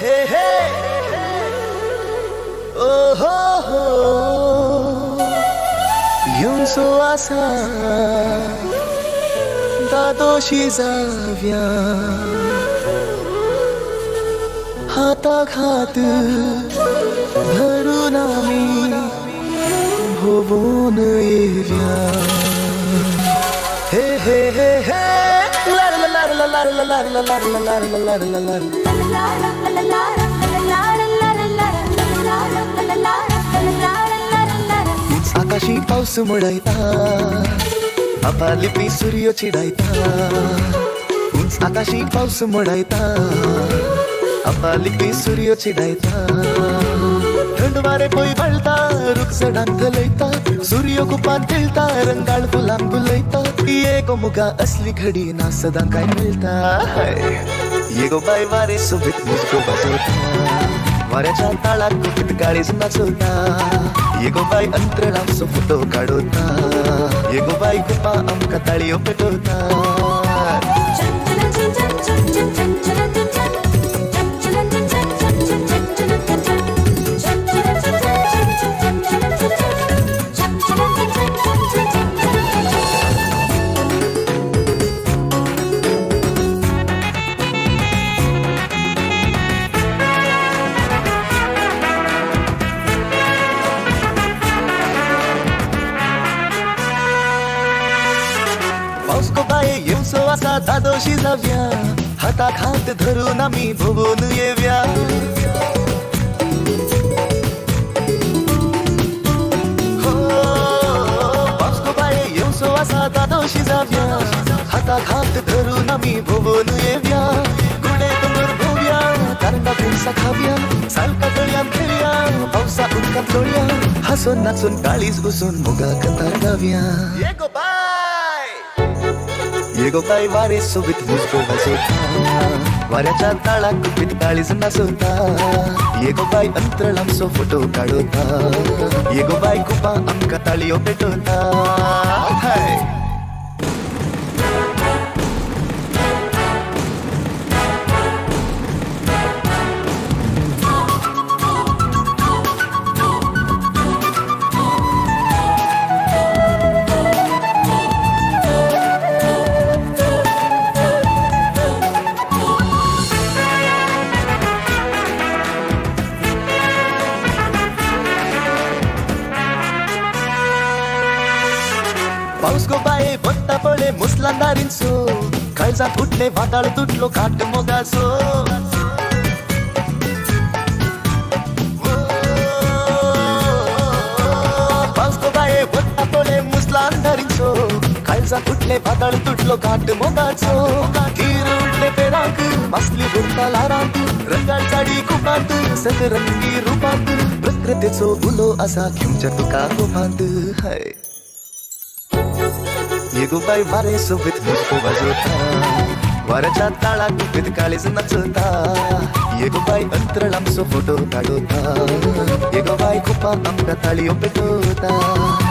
हे हे ओ हो येऊन सुवासा दादोशी जाव्या हाताखात धरून आम्ही भोवून येव्या हे हे हे हे लार लार लार लार लार लार लार लार आकाशी पाऊस मुडायता अपालिपी सूर्य चिडायता उंच आकाशी पाऊस मुडायता अपालिपी सूर्य चिडायता थंड वारे पोई बळता रुख चढांत लयता सूर्य कुपान तिळता रंगाळ फुलां फुलयता येगो मुगा असली घडी ना सदा काय मिळता येगो बाय वारे सोबत मुजको बसवता वाऱ्याच्या ताळात कुठीत काळीज नाचवता येगो बाई अंतरणांचो फोटो काढवता येगो बाई कुपा आमका ताळयो पेटवता पाऊस को बाये येऊन सुवासा दादोशी जाव्या हाताखात धरून आम्ही भोवून येव्या हो पाऊस को बाये येऊन सुवासा दादोशी जाव्या हाताखात धरून आम्ही भोवून येव्या गुडे डोंगर भोव्या कारंडा पुंसा खाव्या सालका तळ्यात खेळ्या पावसा उदकात लोळ्या हसून नाचून काळीज घुसून मुगा कथा गाव्या येगो बाई वारे सोबत मुजको बसवता वाऱ्याच्या ताळात कुठीत काळीज नाचवता येगो बाई अंतरणांचो फोटो काढवता येगो बाई कुपा आमका ताळयो पेटवता पाऊस को बाये बत्ता पडे मुसलांदारींचो काळजात उठले वादळ तुटलो काट मोगाचो पाऊस को बाये बत्ता पडे मुसलांदारींचो काळजात उठले वादळ तुटलो काट मोगाचो तीर उडले पेराक मासली बुरता लारांत रंगाळ साडी कुपांत सतरंगी रूपांत प्रकृतीचो उलो असा घेऊनच्या तुका गोपांत हाय येगो बाई वारे सोबत मुजको बसवता वाऱ्याच्या ताळात कुठीत काळीज नाचवता येगो बाई अंतरणांचो फोटो काढवता येगो बाई कुपा आमका ताळयो पेटवता